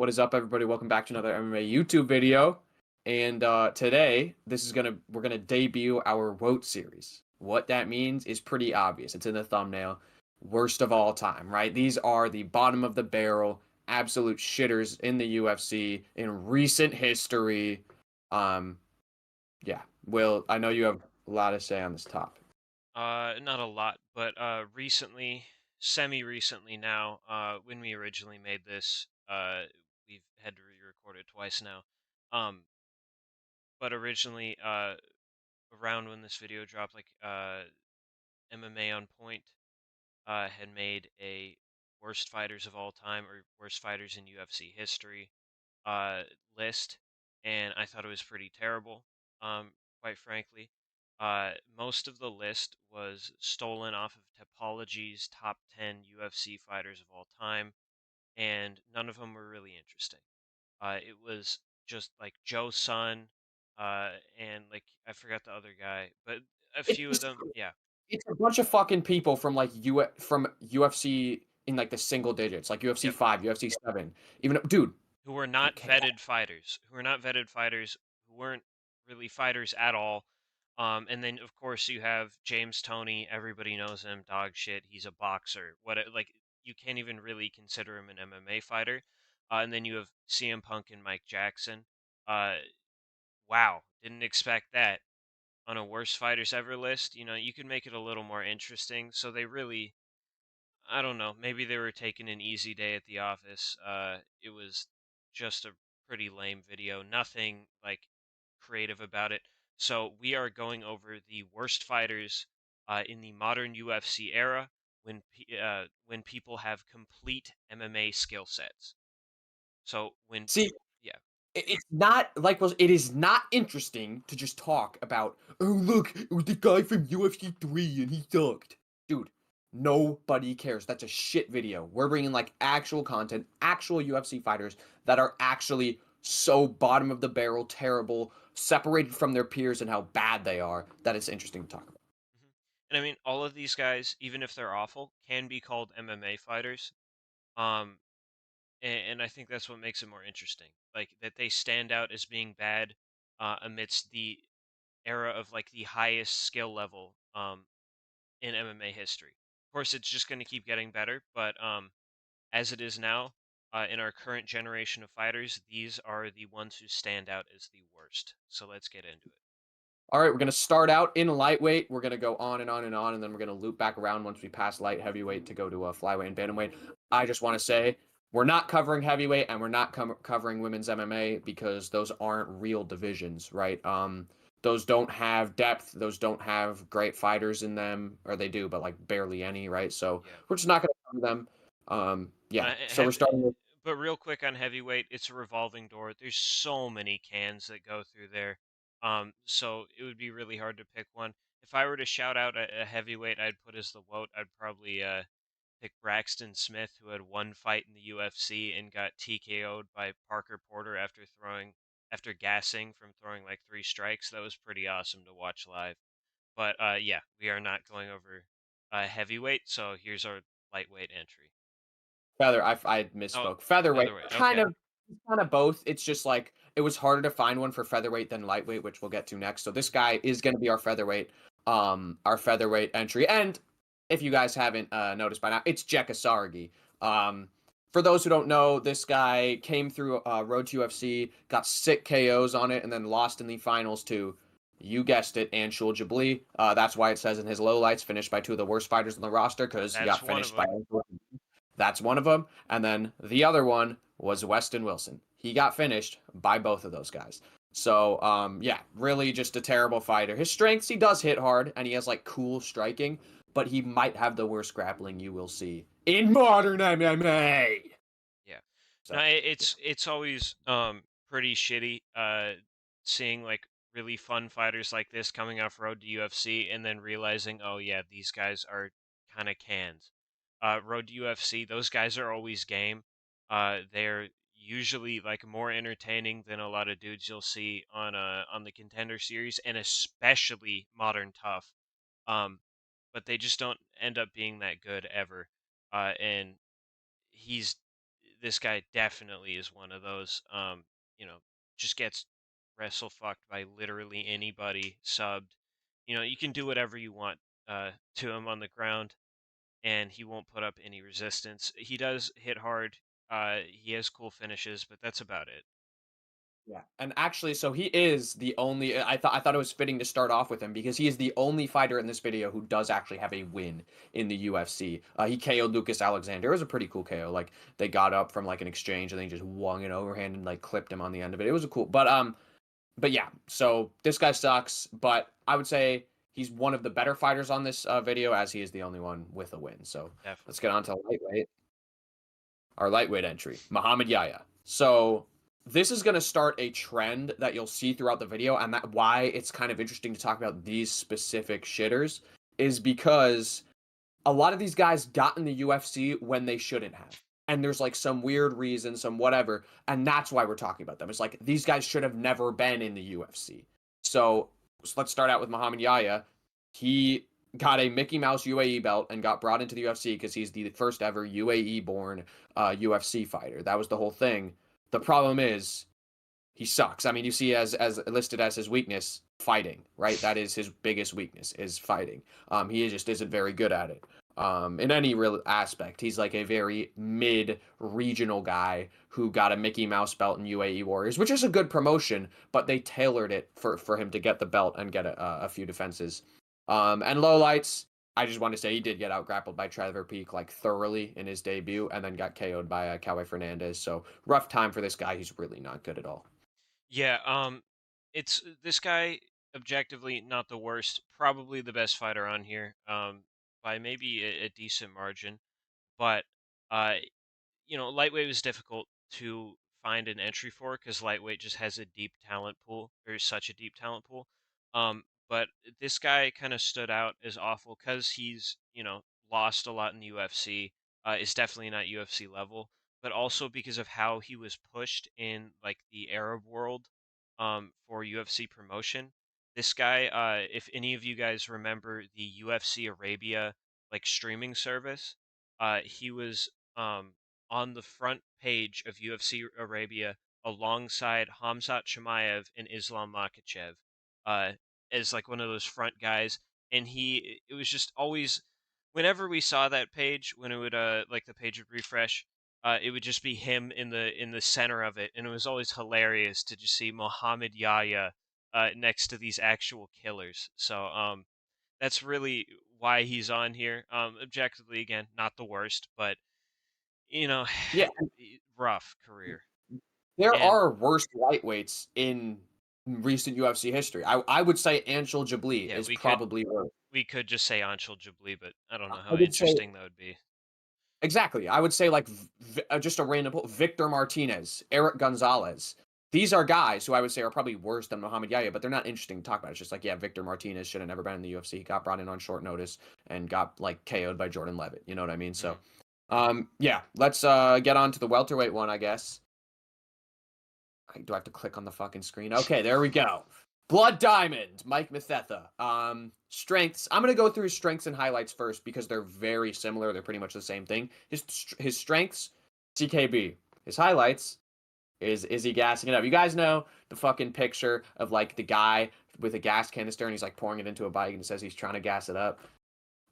What is up, everybody? Welcome back to another MMA YouTube video. And today, we're gonna debut our WOAT series. What that means is pretty obvious. It's in the thumbnail. Worst of all time, right? These are the bottom of the barrel, absolute shitters in the UFC in recent history. Um, yeah. Will, I know you have a lot to say on this topic. Not a lot, but recently, semi-recently now, when we originally made this, we've had to re-record it twice now. Um, but originally, around when this video dropped, like MMA On Point had made a worst fighters of all time or worst fighters in UFC history uh, list, and I thought it was pretty terrible. Quite frankly, most of the list was stolen off of Topology's top 10 UFC fighters of all time, and none of them were really interesting. It was just like Joe Sun, and like I forgot the other guy, but a It's few of just them, yeah. It's a bunch of fucking people from like from UFC in like the single digits, like UFC Yep. 5, UFC 7. Even dude, Who were not okay. vetted fighters, who weren't really fighters at all. And then of course you have James Toney. Everybody knows him, dog shit. He's a boxer. Like you can't even really consider him an MMA fighter. And then you have CM Punk and Mike Jackson. Uh, wow, didn't expect that on a worst fighters ever list. You know, you could make it a little more interesting. So they really, I don't know. Maybe they were taking an easy day at the office. It was just a pretty lame video. Nothing like creative about it. So we are going over the worst fighters in the modern UFC era when people have complete MMA skill sets. So when See, yeah, it's not like it is not interesting to just talk about, oh look, it was the guy from UFC 3 and he sucked. Dude, nobody cares. That's a shit video. We're bringing like actual content, actual UFC fighters that are actually so bottom of the barrel, terrible, separated from their peers and how bad they are that it's interesting to talk about. mhm. And I mean all of these guys, even if they're awful, can be called MMA fighters. Um, and I think that's what makes it more interesting. Like that they stand out as being bad amidst the era of like the highest skill level in MMA history. Of course, it's just going to keep getting better, but as it is now, in our current generation of fighters, these are the ones who stand out as the worst. So let's get into it. All right, we're going to start out in lightweight. We're going to go on and on and on, and then we're going to loop back around once we pass light heavyweight to go to flyweight and bantamweight. I just want to say we're not covering heavyweight and we're not covering women's MMA because those aren't real divisions, right? Those don't have depth. Those don't have great fighters in them, or they do, but like barely any, right? So Yeah. we're just not going to cover them. And Yeah. I So we're have, starting with. but real quick on heavyweight, it's a revolving door. There's so many cans that go through there. So it would be really hard to pick one. If I were to shout out a heavyweight I'd put as the WOAT, I'd probably pick Braxton Smith, who had one fight in the UFC and got TKO'd by Parker Porter after gassing from throwing like three strikes. That was pretty awesome to watch live. But yeah, we are not going over heavyweight, so here's our lightweight entry. I Oh, misspoke. Featherweight, featherweight. kind Okay. of, kind of both. It's just like it was harder to find one for featherweight than lightweight, which we'll get to next. So this guy is going to be our featherweight entry. And if you guys haven't noticed by now, it's Jekka Sargi. For those who don't know, this guy came through Road to UFC, got sick KOs on it, and then lost in the finals to, you guessed it, Anshul Jabli. That's why it says in his lowlights, finished by two of the worst fighters on the roster because he That's got one of finished by them. Anshul. That's one of them. And then the other one was Weston Wilson. He got finished by both of those guys. So, yeah, really just a terrible fighter. His strengths, he does hit hard and he has like cool striking, but he might have the worst grappling you will see in modern MMA. Yeah. No, So, yeah. it's always pretty shitty seeing like really fun fighters like this coming off Road to UFC and then realizing, oh yeah, these guys are kind of cans. Road to UFC, those guys are always game. They're usually like more entertaining than a lot of dudes you'll see on the Contender series and especially Modern Tough. Um, but they just don't end up being that good ever. And he's this guy definitely is one of those. You know, just gets wrestle fucked by literally anybody, subbed. You know, you can do whatever you want to him on the ground, and he won't put up any resistance. He does hit hard. He has cool finishes, but that's about it. Yeah, and actually, so he is the only. I thought it was fitting to start off with him because he is the only fighter in this video who does actually have a win in the UFC. He KO'd Lucas Alexander. It was a pretty cool KO. Like they got up from like an exchange and then he just wung an overhand and like clipped him on the end of it. It was a cool, but yeah. So this guy sucks, but I would say he's one of the better fighters on this video as he is the only one with a win. So let's Definitely. get on to lightweight. Our lightweight entry, Muhammad Yahya. So this is going to start a trend that you'll see throughout the video, and that why it's kind of interesting to talk about these specific shitters is because a lot of these guys got in the UFC when they shouldn't have. And there's like some weird reason, some whatever, and that's why we're talking about them. It's like these guys should have never been in the UFC. So let's start out with Muhammad Yahya. He got a Mickey Mouse UAE belt and got brought into the UFC because he's the first ever UAE born UFC fighter. That was the whole thing. The problem is he sucks. I mean, you see as listed as his weakness, fighting, right? That is his biggest weakness is fighting. He just isn't very good at it. In any real aspect, he's like a very mid regional guy who got a Mickey Mouse belt in UAE Warriors, which is a good promotion, but they tailored it for him to get the belt and get a few defenses. And lowlights, I just want to say he did get out grappled by Trevor Peak like thoroughly in his debut, and then got KO'd by Cowboy Fernandez. So rough time for this guy. He's really not good at all. Yeah, it's this guy objectively not the worst, probably the best fighter on here, by maybe a decent margin. But uh, lightweight was difficult to find an entry for because lightweight just has a deep talent pool, or such a deep talent pool. But this guy kind of stood out as awful because he's lost a lot in the UFC. Is definitely not UFC level, but also because of how he was pushed in like the Arab world for UFC promotion. This guy, if any of you guys remember the UFC Arabia like streaming service, he was on the front page of UFC Arabia alongside Hamzat Chimaev and Islam Makhachev uh, as like one of those front guys. And it was just always, whenever we saw that page, when it would like the page would refresh, it would just be him in the center of it, and it was always hilarious to just see Muhammad Yahya next to these actual killers. So that's really why he's on here. Objectively, again, not the worst, but you know, Yeah, rough career. there And are worse lightweights in recent UFC history. I would say Anshul Jabli yeah, is probably worse. we could just say Anshul Jabli, but I don't know I how would say interesting that would be. exactly. I would say like just a random Victor Martinez, Eric Gonzalez. These are guys who I would say are probably worse than Muhammad Yahya, but they're not interesting to talk about. It's just like, yeah, Victor Martinez should have never been in the UFC. He got brought in on short notice and got like KO'd by Jordan Levitt. You know what I mean? So, Mhm. yeah, let's get on to the welterweight one, I guess. Do I have to click on the fucking screen? Okay, there we go. Blood Diamond, Mike Mathetha. Strengths. I'm gonna go through his strengths and highlights first because they're very similar. They're pretty much the same thing. His strengths, CKB. His highlights is he gassing it up? You guys know the fucking picture of like the guy with a gas canister and he's like pouring it into a bike and it says he's trying to gas it up.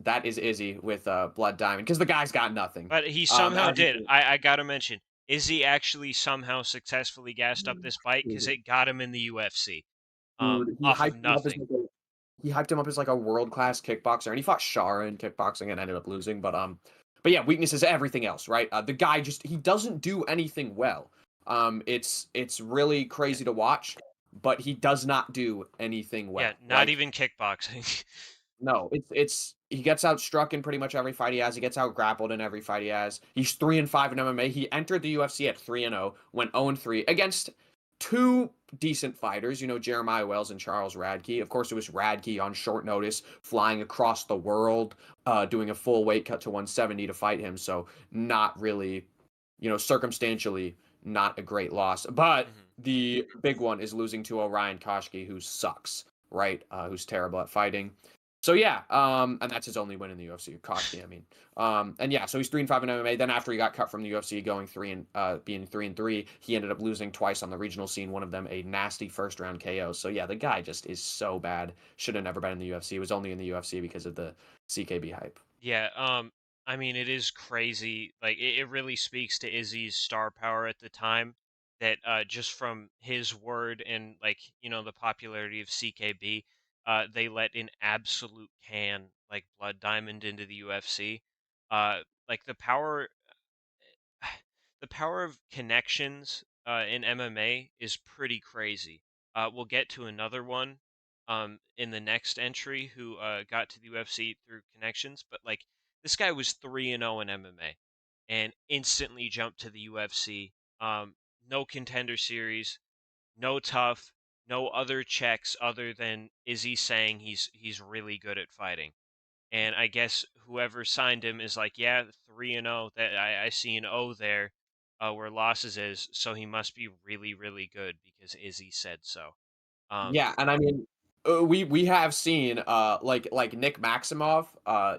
That is Izzy with Blood Diamond because the guy's got nothing. But he somehow As you did. I gotta mention, Izzy actually somehow successfully gassed up this bike because can, it got him in the UFC, dude, off of nothing. he hyped him up as like a world class kickboxer, and he fought Shara in kickboxing and ended up losing. But yeah, weakness is everything else, right? The guy just he doesn't do anything well. It's really Yeah, crazy to watch, but he does not do anything yeah, well. not Like even kickboxing. no, it's he gets outstruck in pretty much every fight he has. He gets out grappled in every fight he has. He's 3-5 in MMA. He entered the UFC at 3-0, went 0-3 against two decent fighters, Jeremiah Wells and Charles Radke. Of course, it was Radke on short notice, flying across the world, doing a full weight cut to 170 to fight him. So not really, circumstantially not a great loss. But Mhm. the big one is losing to Orion Koshki, who sucks, right? Who's terrible at fighting. So yeah, and that's his only win in the UFC. Koski, I mean, and yeah, so he's 3-5 in MMA. Then after he got cut from the UFC, going being 3-3, he ended up losing twice on the regional scene. One of them a nasty first round KO. So yeah, the guy just is so bad. Should have never been in the UFC. He was only in the UFC because of the CKB hype. Yeah, I mean, it is crazy. Like, it really speaks to Izzy's star power at the time that just from his word and, like, the popularity of CKB, they let an absolute can like Blood Diamond into the UFC. Like the power of connections in MMA is pretty crazy. We'll get to another one in the next entry who got to the UFC through connections, but like this guy was 3-0 in MMA and instantly jumped to the UFC. No contender series, no tough, no other checks other than Izzy saying he's really good at fighting. And I guess whoever signed him is like, yeah, 3-0. That I see an O there, where losses is, so he must be really, really good because Izzy said so. Um, Yeah, and I mean, we have seen like Nick Maximov,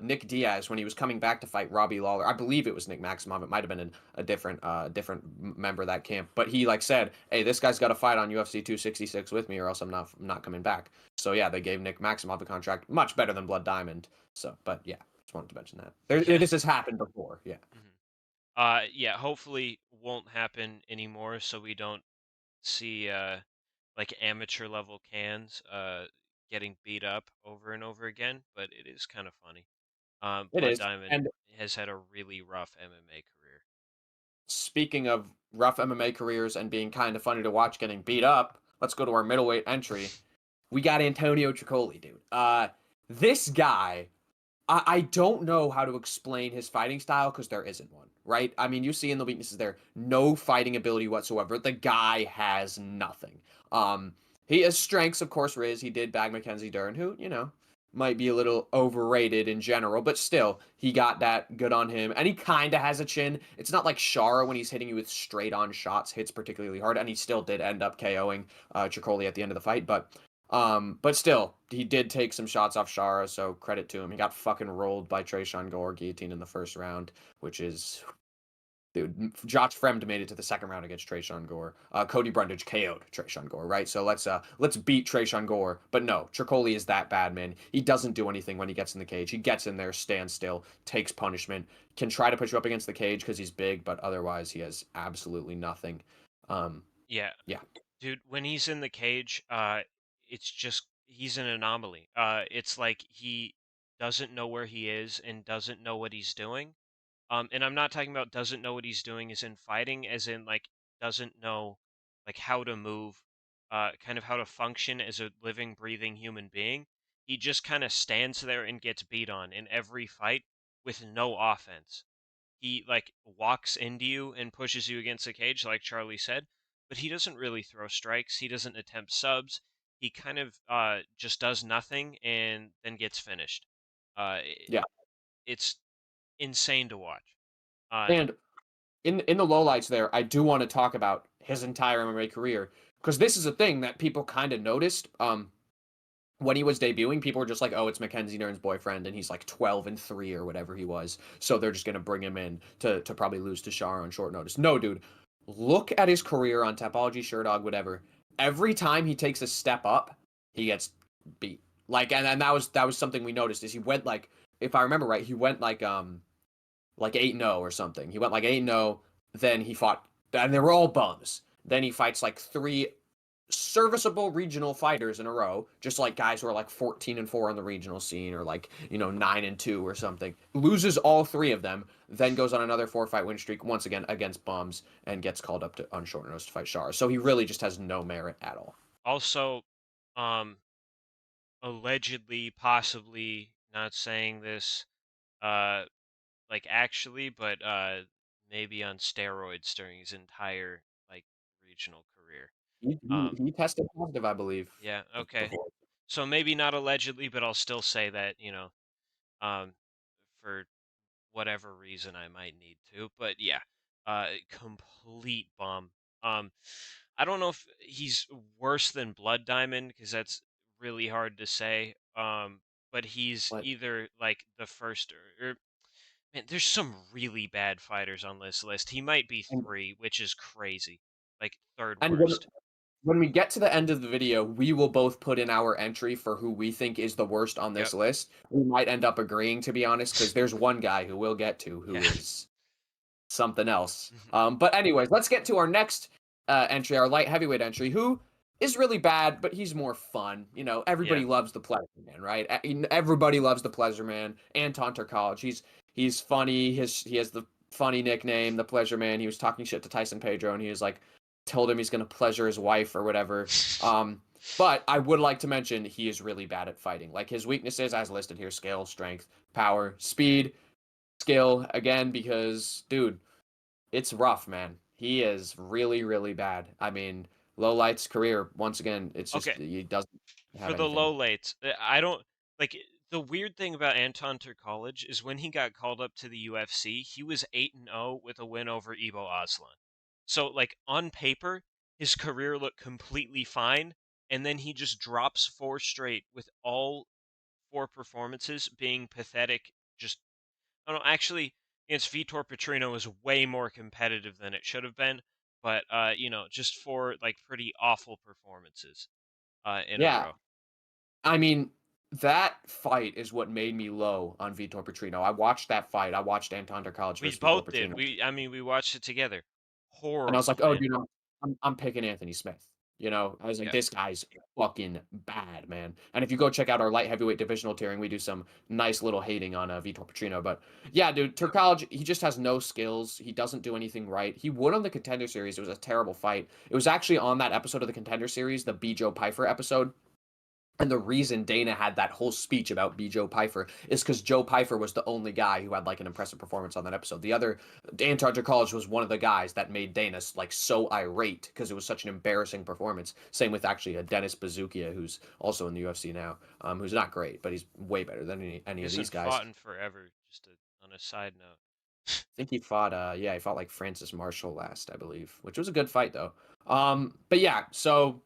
Nick Diaz when he was coming back to fight Robbie Lawler. I believe it was Nick Maximov. It might have been a different member of that camp, but he like said, "Hey, this guy's got to fight on UFC 266 with me, or else I'm not coming back." So yeah, they gave Nick Maximov a contract, much better than Blood Diamond. So, but yeah, just wanted to mention that yeah. this has happened before. Yeah, Mhm. Yeah. Hopefully, won't happen anymore, so we don't see like amateur level cans getting beat up over and over again. But it is kind of funny. it Blood is. Diamond And has had a really rough MMA career. speaking of rough MMA careers and being kind of funny to watch getting beat up, let's go to our middleweight entry. We got Antonio Tricoli, dude. This guy, I don't know how to explain his fighting style because there isn't one, right? I mean, you see in the weaknesses there, no fighting ability whatsoever. The guy has nothing. He has strengths, of course, Riz. He did bag Mackenzie Dern, who, might be a little overrated in general, but still, he got that good on him. And he kind of has a chin. It's not like Shara when he's hitting you with straight on shots, hits particularly hard, and he still did end up KOing Tricoli at the end of the fight, but still, he did take some shots off Shara, so credit to him. He got fucking rolled by Trayshawn Gore guillotine in the first round, which is dude. Josh Fremd made it to the second round against Trayshawn Gore. Cody Brundage KO'd Trayshawn Gore, right? So let's beat Trayshawn Gore. But no, Tricoli is that bad, man. He doesn't do anything when he gets in the cage. He gets in there, stands still, takes punishment, can try to put you up against the cage because he's big, but otherwise he has absolutely nothing. Um, Yeah, yeah, dude, when he's in the cage, it's just he's an anomaly. It's like he doesn't know where he is and doesn't know what he's doing. And I'm not talking about doesn't know what he's doing as in fighting, as in like doesn't know like how to move, kind of how to function as a living, breathing human being. He just kind of stands there and gets beat on in every fight with no offense. He like walks into you and pushes you against the cage, like Charlie said, but he doesn't really throw strikes. He doesn't attempt subs. He kind of just does nothing and then gets finished. Uh, i- yeah. it's insane to watch. Uh, And in the lowlights there, I do want to talk about his entire MMA career because this is a thing that people kind of noticed. When he was debuting, people were just like, "Oh, it's Mackenzie Dern's boyfriend, and he's like 12-3 or whatever he was." So they're just gonna bring him in to probably lose to Shar on short notice. No, dude, look at his career on Tapology, Sherdog, whatever. Every time he takes a step up, he gets beat. Like, and that was something we noticed is he went like, if I remember right, he went like 8-0 or something. He went like 8-0, then he fought, and they were all bums. Then he fights like three serviceable regional fighters in a row, just like guys who are like 14-4 on the regional scene or like, 9-2 or something. Loses all three of them, then goes on another 4-fight win streak once again against bums and gets called up to on short notice to fight Shara. So he really just has no merit at all. Also, um, allegedly, possibly, not saying this, uh, like actually, but maybe on steroids during his entire like regional career. He, he, Um, he tested positive, I believe, yeah, okay. before. So maybe not allegedly, but I'll still say that, um, for whatever reason I might need to. But yeah, complete bum. Um, I don't know if he's worse than Blood Diamond because that's really hard to say. but he's What? either like the first or man, there's some really bad fighters on this list. He might be And 3, which is crazy. Like third and worst. when we get to the end of the video, we will both put in our entry for who we think is the worst on Yep. this list. We might end up agreeing, to be honest, because there's one guy who we'll get to who Yeah. is something else. Mhm. But anyways, let's get to our next entry, our light heavyweight entry, who is really bad, but he's more fun. You know, Yeah. everybody loves the Pleasure Man, right? Everybody loves the Pleasure Man. Anton Turkalj, he's funny. He has the funny nickname, the Pleasure Man. He was talking shit to Tyson Pedro, and he was like, told him he's gonna pleasure his wife or whatever. Um, but I would like to mention he is really bad at fighting. Like his weaknesses, as listed here: skill, strength, power, speed, skill. Again, because dude, it's rough, man. He is really, really bad. I mean, low lights career, once again, it's just Okay. he doesn't have For the anything. low lates, I don't like the weird thing about Anton Turkalj is when he got called up to the UFC, he was 8-0 with a win over Ibo Aslan. So like on paper, his career looked completely fine, and then he just drops 4 straight with all 4 performances being pathetic. Just I don't know, actually against Vitor Petrino was way more competitive than it should have been, but just 4 like pretty awful performances in a Yeah, row. I mean, that fight is what made me low on Vitor Petrino. I watched that fight. I watched Anton College We versus Vitor both did. Petrino, I mean, we watched it together. and I was Horrible, like, "Oh, man. dude, I'm picking Anthony Smith." You know, I was like, Yeah. "This guy's fucking bad, man." And if you go check out our light heavyweight divisional tiering, we do some nice little hating on Vitor Petrino. But yeah, dude, Turkalj, he just has no skills. He doesn't do anything right. He won on the Contender Series. It was a terrible fight. It was actually on that episode of the Contender Series, the B. Joe Pyfer episode. And the reason Dana had that whole speech about B. Joe Pyfer is because Joe Pyfer was the only guy who had like an impressive performance on that episode. The other, Anton College was one of the guys that made Dana like so irate because it was such an embarrassing performance. Same with actually Dennis Bazookia, who's also in the UFC now, who's not great, but he's way better than any He of these hasn't guys. fought in forever, just on a side note. I think he fought, yeah, he fought like Francis Marshall last, I believe, which was a good fight though. But yeah, so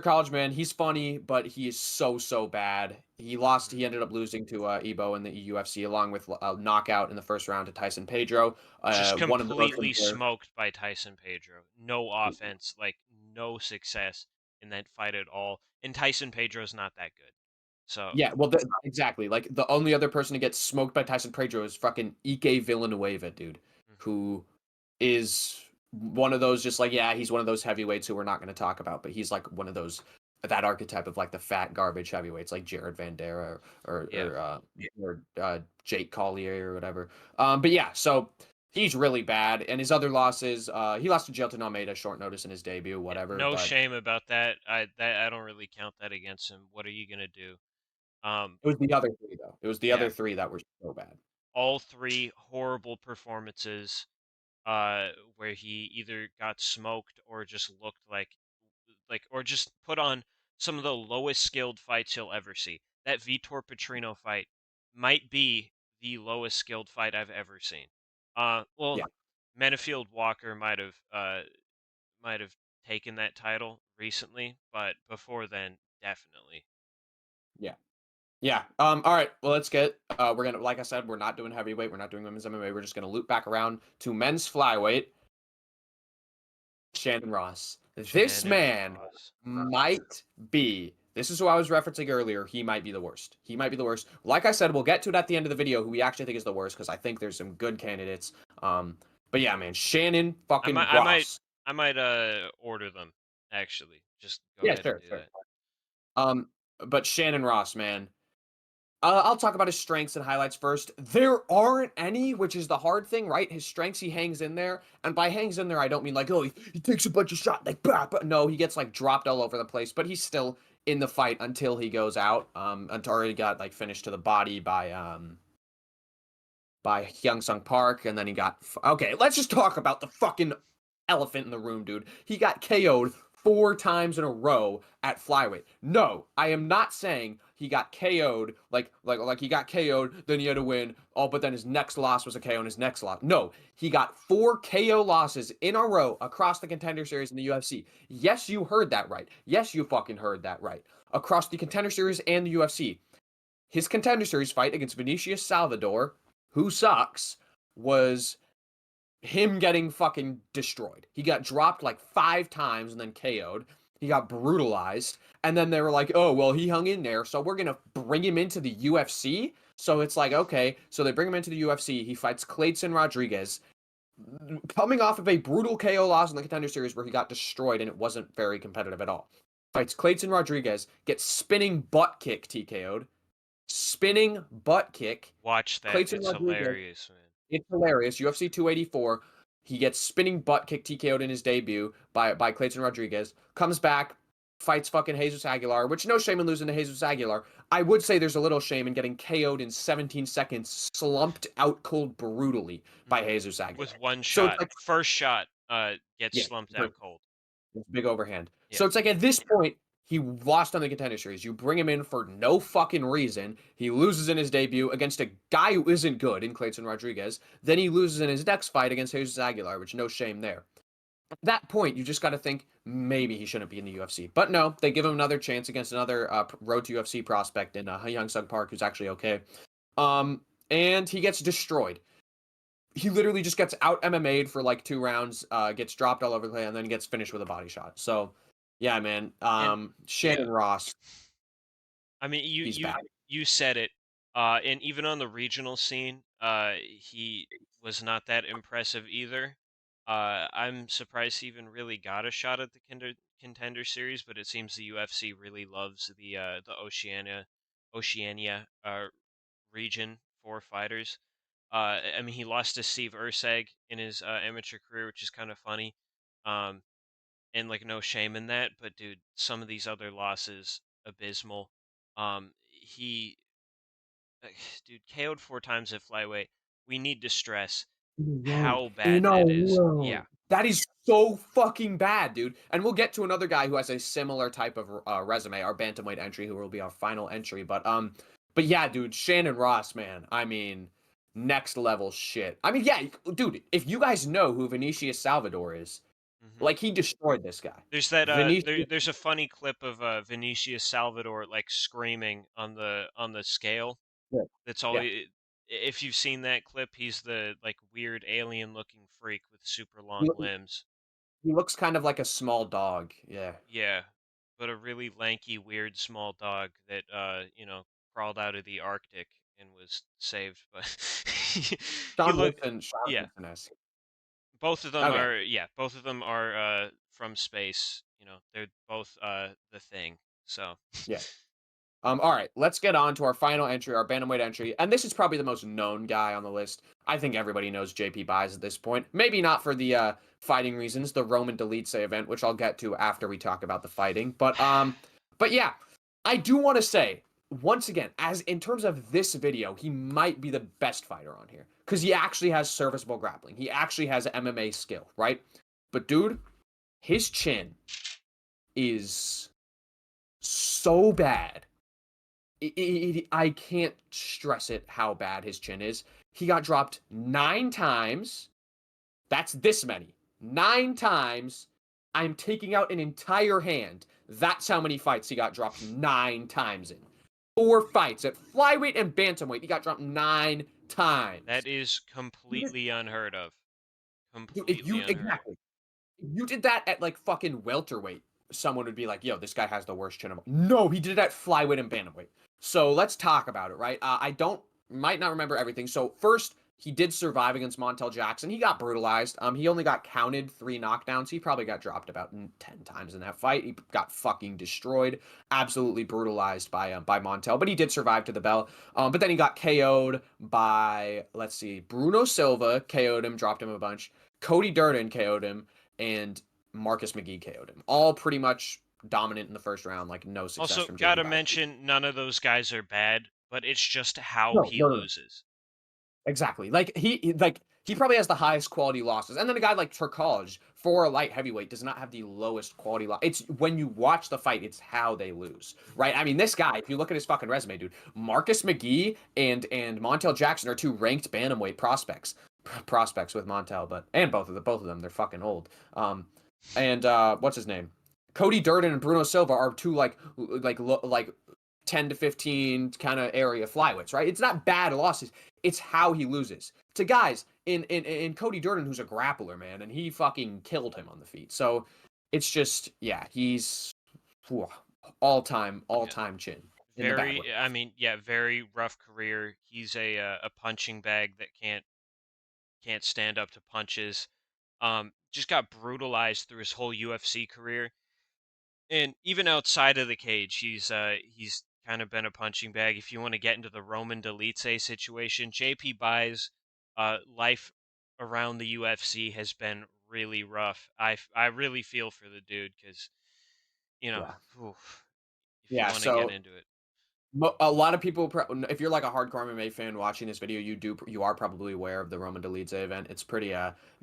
College man, he's funny, but he is so bad. He lost. Mhm. He ended up losing to Ebo in the UFC, along with a knockout in the first round to Tyson Pedro. Just One of the most completely smoked by Tyson Pedro. No offense, like no success in that fight at all. And Tyson Pedro's not that good. So, yeah, well, exactly. Like the only other person to get smoked by Tyson Pedro is fucking Ike Villanueva, dude, mhm. who is one of those just like yeah, he's one of those heavyweights who we're not going to talk about, but he's like one of those that archetype of like the fat garbage heavyweights like Jared Vandera or Yeah. Jake Collier or whatever. But yeah, so he's really bad, and his other losses, he lost to Jailton Almeida short notice in his debut, Yeah, whatever. no But shame about that. I don't really count that against him. What are you gonna do? Um, it was the other three though. It was the yeah, other three that were so bad. all 3 horrible performances where he either got smoked or just looked or just put on some of the lowest skilled fights you'll ever see. That Vitor Petrino fight might be the lowest skilled fight I've ever seen. Well, Yeah, Menefield Walker might have taken that title recently, but before then, definitely. yeah. Yeah. All right. Well, let's get. We're gonna, like I said, we're not doing heavyweight. We're not doing women's MMA. We're just gonna loop back around to men's flyweight. Shannon Ross. This Shannon man Ross. might be. This is who I was referencing earlier. He might be the worst. He might be the worst. Like I said, we'll get to it at the end of the video. Who we actually think is the worst because I think there's some good candidates. But yeah, man, Shannon I might fucking I might Ross. I might order them actually. Just go Yeah, ahead and sure, do sure. that. Um, but Shannon Ross, man. I'll talk about his strengths and highlights first. There aren't any, which is the hard thing, right? His strengths, he hangs in there. And by hangs in there, I don't mean like, oh, he takes a bunch of shots, like, bah, bah. No, he gets like dropped all over the place, but he's still in the fight until he goes out. Until he got like finished to the body by Hyung Sung Park, and then he got okay. Let's just talk about the fucking elephant in the room, dude. He got KO'd 4 times in a row at flyweight. No, I am not saying he got KO'd like he got KO'd, then he had to win. Oh, but then his next loss was a KO and his next loss. No, he got 4 KO losses in a row across the Contender Series in the UFC. Yes, you heard that right. Yes, you fucking heard that right. Across the Contender Series and the UFC. His Contender Series fight against Vinicius Salvador, who sucks, was him getting fucking destroyed. He got dropped like 5 times and then KO'd. He got brutalized. And then they were like, oh, well, he hung in there. So we're going to bring him into the UFC. So it's like, okay. So they bring him into the UFC. He fights Clayton Rodriguez, coming off of a brutal KO loss in the Contender Series where he got destroyed and it wasn't very competitive at all. Fights Clayton Rodriguez, gets spinning butt kick TKO'd. Spinning butt kick. Watch that. Clayton It's Rodriguez, hilarious, man. it's hilarious. UFC 284. He gets spinning butt kick TKO'd in his debut by Clayton Rodriguez. Comes back, fights fucking Jesus Aguilar, which no shame in losing to Jesus Aguilar. I would say there's a little shame in getting KO'd in 17 seconds, slumped out cold brutally by Jesus Aguilar. With one So it's shot. like, First shot gets yeah, slumped out cold. big overhand. Yeah. So it's like at this point, he lost on the Contender Series. You bring him in for no fucking reason. He loses in his debut against a guy who isn't good in Clayton Rodriguez. Then he loses in his next fight against Jesus Aguilar, which no shame there. At that point, you just got to think maybe he shouldn't be in the UFC. But no, they give him another chance against another road to UFC prospect in Young Sung Park, who's actually okay. And he gets destroyed. He literally just gets out MMA'd for like 2 rounds, gets dropped all over the place, and then gets finished with a body shot. So, yeah, man. And Shannon yeah. Ross, I mean, he's bad. you said it. And even on the regional scene, he was not that impressive either. I'm surprised he even really got a shot at the contender series, but it seems the UFC really loves the Oceania region for fighters. I mean, he lost to Steve Urseg in his amateur career, which is kind of funny. Um, and like no shame in that, but dude, some of these other losses abysmal. He dude KO'd 4 times at flyweight. We need to stress No, how bad no, that is. Yeah. no. That is so fucking bad, dude. And we'll get to another guy who has a similar type of resume, our bantamweight entry, who will be our final entry. But yeah, dude, Shannon Ross, man. I mean, next level shit. I mean, yeah, dude. If you guys know who Vinicius Salvador is, hmm like he destroyed this guy. There's that Vinicius, there's a funny clip of Vinicius Salvador like screaming on the scale. yeah, That's yeah. always if you've seen that clip, he's the like weird alien looking freak with super He, long limbs. he looks kind of like a small dog. Yeah. Yeah, but a really lanky, weird, small dog that crawled out of the Arctic and was saved. But he Sean look, Wilson, Sean yeah, Wilson-esque. both of them Okay. are, yeah, both of them are from space. They're both the thing. So, Yeah. All right, let's get on to our final entry, our bantamweight entry, and this is probably the most known guy on the list. I think everybody knows JP Buys at this point. Maybe not for the fighting reasons, the Roman Delete event, which I'll get to after we talk about the fighting. But yeah, I do want to say once again, as in terms of this video, he might be the best fighter on here because he actually has serviceable grappling. He actually has MMA skill, right? But dude, his chin is so bad. I can't stress it how bad his chin is. He got dropped 9 times. That's this many. 9 times. I'm taking out an entire hand. That's how many fights he got dropped 9 times in. 4 fights at flyweight and bantamweight. He got dropped 9 times. that is Dude, completely unheard of. if Completely you unheard of. exactly you did that at like fucking welterweight, someone would be like, yo, this guy has the worst chin of all. No, he did it at flyweight and bantamweight. So let's talk about it, right? I don't might not remember everything. So first, he did survive against Montel Jackson. He got brutalized. He only got counted 3 knockdowns. He probably got dropped about 10 times in that fight. He got fucking destroyed, absolutely brutalized by Montel. But he did survive to the bell. But then he got KO'd by, let's see, Bruno Silva KO'd him, dropped him a bunch. Cody Durden KO'd him, and Marcus McGee KO'd him. All pretty much dominant in the first round, like no success Also, from JP gotta Buys. mention none of those guys are bad, but it's just how No, he no, no, no. loses. Exactly. He probably has the highest quality losses. And then a guy like Turkalj, for a light heavyweight, does not have the lowest quality loss. It's when you watch the fight, it's how they lose. Right? I mean, this guy, if you look at his fucking resume, dude, Marcus McGee and Montel Jackson are 2 ranked bantamweight prospects with Montel, and both of them, they're fucking old. And what's his name? Cody Durden and Bruno Silva are 2 like 10 to 15 kind of area flyweights, right? It's not bad losses. It's how he loses to guys in Cody Durden, who's a grappler, man, and he fucking killed him on the feet. So it's just, yeah, he's whew, all Yeah. time chin in the bad way. Very, I mean, yeah, very rough career. He's a punching bag that can't stand up to punches. Just got brutalized through his whole UFC career, and even outside of the cage, he's kind of been a punching bag. If you want to get into the Roman Dolidze situation, JP Buys, life around the UFC has been really rough. I really feel for the dude because you know, Yeah, oof, if you yeah. want to get So into it. a lot of people, if you're like a hardcore MMA fan watching this video, you are probably aware of the Roman Dolidze event. It's pretty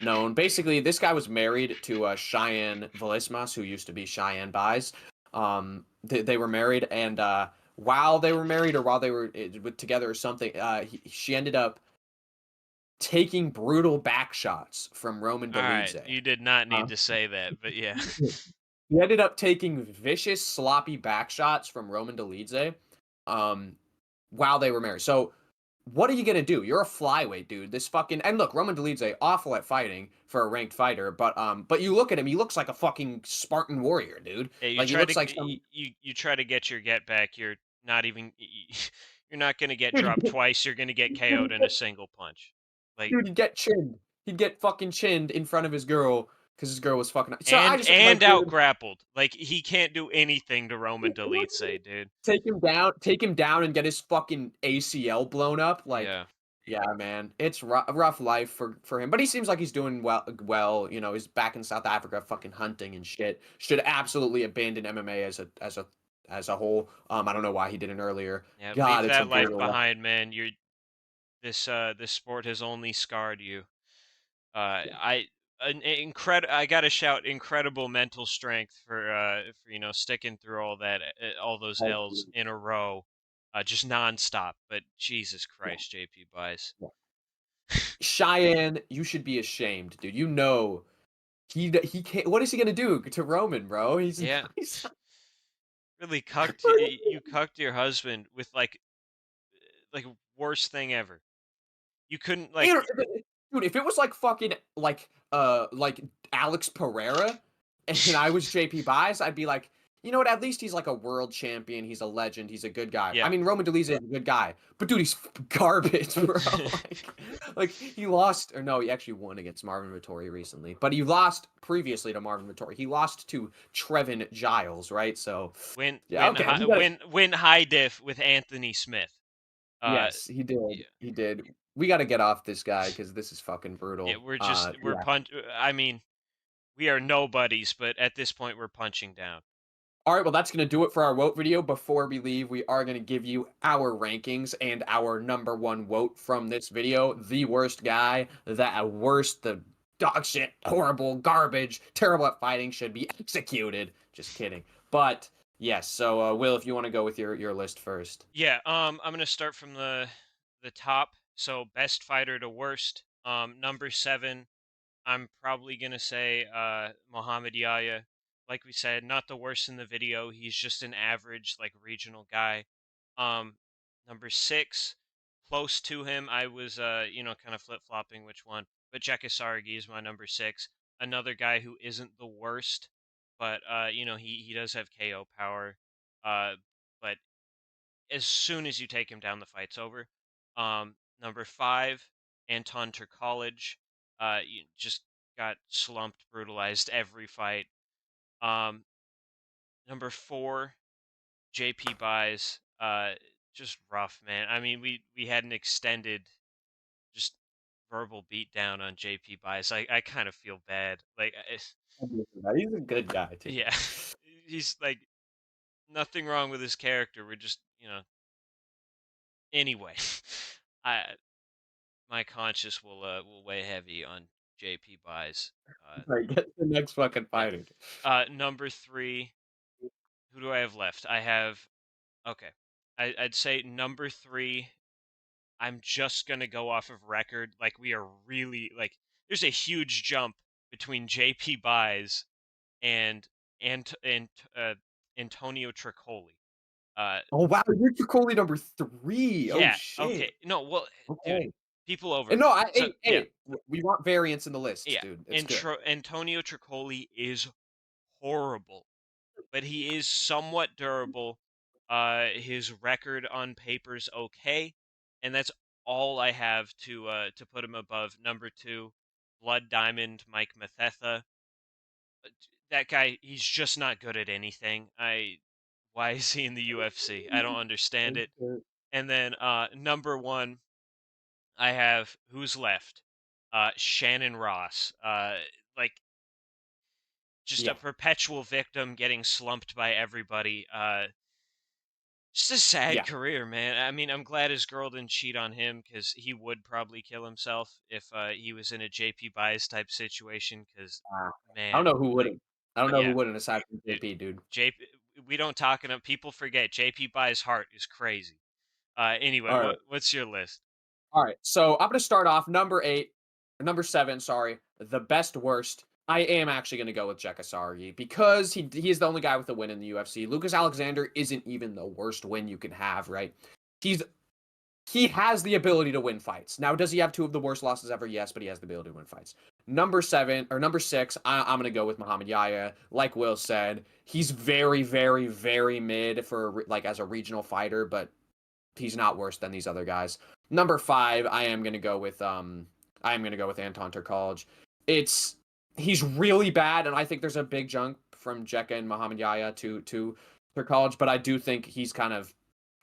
known. Basically, this guy was married to Cheyenne Velismas, who used to be Cheyenne Buys. They were married, and while they were married, or while they were together, or something, she ended up taking brutal back shots from Roman All right, Dolidze. you did not Uh, need to say that, but yeah. he ended up taking vicious, sloppy back shots from Roman Dolidze. Um, while they were married. So what are you gonna do? You're a flyweight, dude. This fucking and look, Roman Dolidze awful at fighting for a ranked fighter, but you look at him, he looks like a fucking Spartan warrior, dude. Yeah, you Like he try to looks like some you try to get your get back. You're not even you're not gonna get dude. dropped twice. You're gonna get KO'd in a single punch. Like He'd get chinned. He'd get fucking chinned in front of his girl because his girl was fucking. So I just like, and out dude, grappled. Like he can't do anything to Roman Dolidze, dude. take him down, and get his fucking ACL blown up. Like, Yeah. yeah, man, it's rough life for him. But he seems like he's doing well. Well, you know, he's back in South Africa, fucking hunting and shit. Should absolutely abandon MMA as a whole. I don't know why he didn't earlier. Yeah, God, leave it's a that life brutal life. behind, man. You're this sport has only scarred you. I I gotta shout incredible mental strength for sticking through all that all those L's in a row, just nonstop. But Jesus Yeah, Christ, JP Buys. yeah. Cheyenne, you should be ashamed, dude. You know he can't. What is he gonna do to Roman, bro? Yeah, He's really cucked you cucked your husband with like worst thing ever. You couldn't like Dude, if it was like fucking like Alex Pereira and I was JP Buys, I'd be like, you know what? At least he's like a world champion. He's a legend. He's a good guy. I yeah. mean, Roman Dolidze is a good guy, but dude, he's garbage, bro. Like he lost, or no, he actually won against Marvin Vettori recently, but he lost previously to Marvin Vettori. He lost to Trevin Giles, right? So, yeah, okay, we got Win high diff with Anthony Smith. Uh, Yes, he did. yeah, He did. We got to get off this guy because this is fucking yeah, brutal. we're Yeah. punch. I mean, we are nobodies, but at this point, we're punching down. All right, well, that's going to do it for our WOAT video. Before we leave, we are going to give you our rankings and our number one WOAT from this video. The worst guy, the worst, the dog shit, horrible, garbage, terrible at fighting, should be executed. Just kidding. But yes, so Will, if you want to go with your list first. Yeah, I'm gonna start from the top. So best fighter to worst. Number 7, I'm probably gonna say Muhammad Yahya. Like we said, not the worst in the video. He's just an average, like regional guy. Um, Number 6, close to him. I was kind of flip flopping which one, but Jekasargi is my number 6. Another guy who isn't the worst, but he does have KO power. But as soon as you take him down, the fight's over. Number 5, Anton Turkalj. You just got slumped, brutalized every fight. Um, Number 4, JP Buys. Just rough, man. I mean, we had an extended, just verbal beatdown on JP Buys. I kind of feel bad. Like, He's a good guy too. yeah, he's like nothing wrong with his character. We're just, anyway. I My conscience will weigh heavy on JP Buys. All right, get the next fucking Yeah. fighter. Number 3, who do I have left? I have okay. I'd say number 3. I'm just gonna go off of record. Like we are really like there's a huge jump between JP Buys and and Antonio Tricoli. Uh, Oh wow, you're Tricoli number 3. Oh yeah, shit. okay. No, well, dude, Okay. people And over. no, So yeah, we want variance in the lists, yeah. dude. It's And good. Antonio Tricoli is horrible, but he is somewhat durable. His record on paper's okay, and that's all I have to put him above number two, Blood Diamond Mike Mathetha. That guy, he's just not good at anything. Why is he in the UFC? I don't understand it. And then number one, I have who's left? Shannon Ross. Like just a Yeah. perpetual victim getting slumped by everybody. Just a sad Yeah. career, man. I mean, I'm glad his girl didn't cheat on him because he would probably kill himself if he was in a JP Bias type situation. Because, Uh, I don't man, know who like, wouldn't. I don't know who yeah, wouldn't aside from dude, JP, dude. JP, we don't talk enough. People forget JP Bias' heart is crazy. Anyway, All right. what's your list? All right. So I'm gonna start off number 8, or number 7, sorry. The best worst. I am actually gonna go with Jekasari because he is the only guy with a win in the UFC. Lucas Alexander isn't even the worst win you can have, right? He's he has the ability to win fights. Now, does he have two of the worst losses ever? Yes, but he has the ability to win fights. Number 7 or number 6, I'm gonna go with Muhammad Yahya. Like Will said, he's very, very, very mid for like as a regional fighter, but he's not worse than these other guys. Number 5, I am gonna go with Anton Turkalj. It's he's really bad, and I think there's a big jump from Jekka and Muhammad Yahya to Turkalj, but I do think he's kind of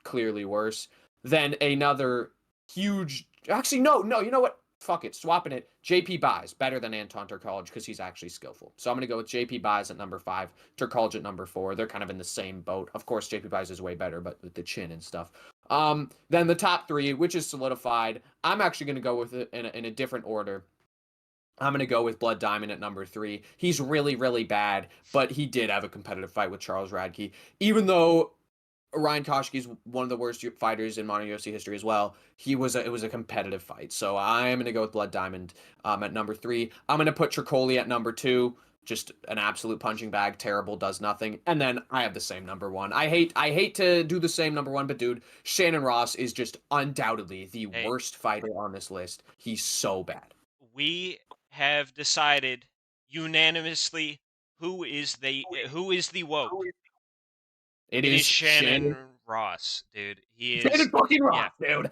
clearly worse. Then another huge. Actually, no. You know what? Fuck it. Swapping it. JP Buys better than Anton Turkalj because he's actually skillful. So I'm gonna go with JP Buys at number 5, Turkalj at number 4. They're kind of in the same boat. Of course, JP Buys is way better, but with the chin and stuff. Then the top 3, which is solidified. I'm actually gonna go with it in a different order. I'm gonna go with Blood Diamond at number 3. He's really, really bad, but he did have a competitive fight with Charles Radke. Even though Ryan Koshke is one of the worst fighters in modern UFC history as well. It was a competitive fight. So I'm gonna go with Blood Diamond at number 3. I'm gonna put Tricoli at number 2. Just an absolute punching bag, terrible, does nothing. And then I have the same number 1. I hate to do the same number 1, but dude, Shannon Ross is just undoubtedly the Hey, worst fighter on this list. He's so bad. we have decided unanimously who is the WOAT. It It is is Shannon Ross, dude. He Shannon is, fucking yeah. Ross, dude.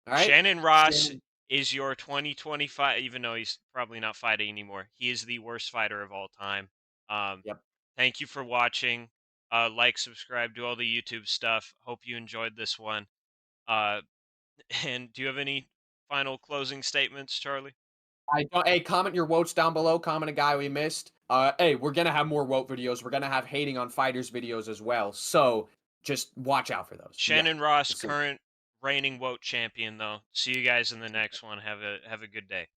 All right, Shannon Ross Shannon. is your 2025, even though he's probably not fighting anymore. He is the worst fighter of all time. Um, Yep. Thank you for watching. Like, subscribe, do all the YouTube stuff. Hope you enjoyed this one. Uh, and do you have any final closing statements, Charlie? I don't, hey, comment your votes down below. Comment a guy we missed. Hey, we're gonna have more vote videos. We're gonna have hating on fighters videos as well. So just watch out for those. Yeah. Shannon Ross, We'll see. current reigning WOAT champion, though. See you guys in the next one. Have a good day.